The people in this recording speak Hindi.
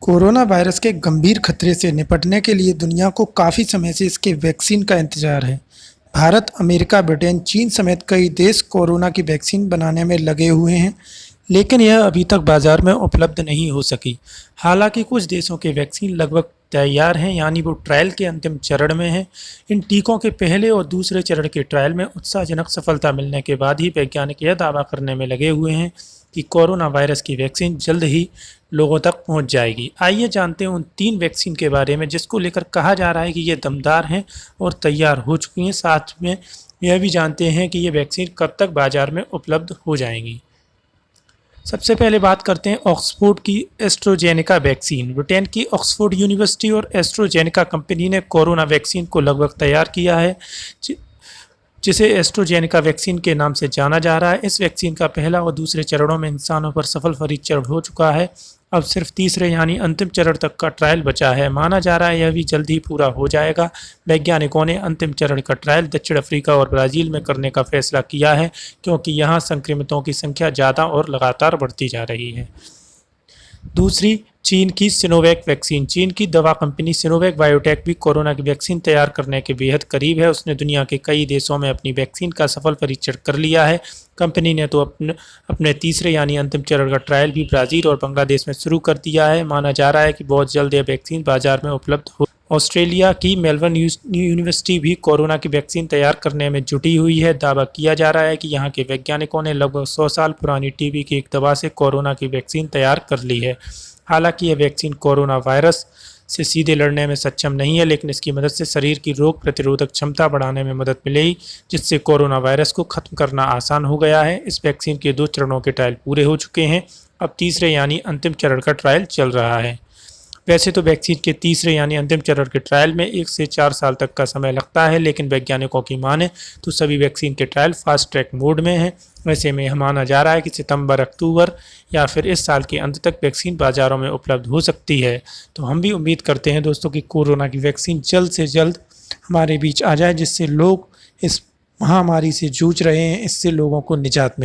कोरोना वायरस के गंभीर खतरे से निपटने के लिए दुनिया को काफ़ी समय से इसके वैक्सीन का इंतजार है। भारत, अमेरिका, ब्रिटेन, चीन समेत कई देश कोरोना की वैक्सीन बनाने में लगे हुए हैं, लेकिन यह अभी तक बाजार में उपलब्ध नहीं हो सकी। हालांकि कुछ देशों के वैक्सीन लगभग तैयार हैं, यानी वो ट्रायल के अंतिम चरण में हैं। इन टीकों के पहले और दूसरे चरण के ट्रायल में उत्साहजनक सफलता मिलने के बाद ही वैज्ञानिक यह दावा करने में लगे हुए हैं कि कोरोना वायरस की वैक्सीन जल्द ही लोगों तक पहुंच जाएगी। आइए जानते हैं उन 3 वैक्सीन के बारे में जिसको लेकर कहा जा रहा है कि ये दमदार हैं और तैयार हो चुकी हैं। साथ में यह भी जानते हैं कि ये वैक्सीन कब तक बाजार में उपलब्ध हो जाएंगी। सबसे पहले बात करते हैं ऑक्सफोर्ड की एस्ट्राजेनेका वैक्सीन। ब्रिटेन की ऑक्सफोर्ड यूनिवर्सिटी और एस्ट्राजेनेका कंपनी ने कोरोना वैक्सीन को लगभग तैयार किया है, जिसे एस्ट्राजेनेका वैक्सीन के नाम से जाना जा रहा है। इस वैक्सीन का पहला और दूसरे चरणों में इंसानों पर सफल परीक्षण हो चुका है। अब सिर्फ तीसरे यानी अंतिम चरण तक का ट्रायल बचा है। माना जा रहा है यह भी जल्द ही पूरा हो जाएगा। वैज्ञानिकों ने अंतिम चरण का ट्रायल दक्षिण अफ्रीका और ब्राज़ील में करने का फैसला किया है, क्योंकि यहाँ संक्रमितों की संख्या ज़्यादा और लगातार बढ़ती जा रही है। दूसरी, चीन की सिनोवैक वैक्सीन। चीन की दवा कंपनी सिनोवैक बायोटेक भी कोरोना की वैक्सीन तैयार करने के बेहद करीब है। उसने दुनिया के कई देशों में अपनी वैक्सीन का सफल परीक्षण कर लिया है। कंपनी ने तो अपने तीसरे यानी अंतिम चरण का ट्रायल भी ब्राज़ील और बांग्लादेश में शुरू कर दिया है। माना जा रहा है कि बहुत जल्द यह वैक्सीन बाजार में उपलब्ध हो। ऑस्ट्रेलिया की मेलबर्न यूनिवर्सिटी भी कोरोना की वैक्सीन तैयार करने में जुटी हुई है। दावा किया जा रहा है कि यहाँ के वैज्ञानिकों ने लगभग 100 साल पुरानी टीबी की एक दवा से कोरोना की वैक्सीन तैयार कर ली है। हालांकि यह वैक्सीन कोरोना वायरस से सीधे लड़ने में सक्षम नहीं है, लेकिन इसकी मदद से शरीर की रोग प्रतिरोधक क्षमता बढ़ाने में मदद मिलेगी, जिससे कोरोना वायरस को खत्म करना आसान हो गया है। इस वैक्सीन के 2 चरणों के ट्रायल पूरे हो चुके हैं। अब तीसरे यानी अंतिम चरण का ट्रायल चल रहा है। वैसे तो वैक्सीन के तीसरे यानी अंतिम चरण के ट्रायल में 1 से 4 साल तक का समय लगता है, लेकिन वैज्ञानिकों की माने तो सभी वैक्सीन के ट्रायल फास्ट ट्रैक मोड में हैं। वैसे में यह माना जा रहा है कि सितंबर, अक्टूबर या फिर इस साल के अंत तक वैक्सीन बाज़ारों में उपलब्ध हो सकती है। तो हम भी उम्मीद करते हैं दोस्तों कि कोरोना की वैक्सीन जल्द से जल्द हमारे बीच आ जाए, जिससे लोग इस महामारी से जूझ रहे हैं, इससे लोगों को निजात मिले।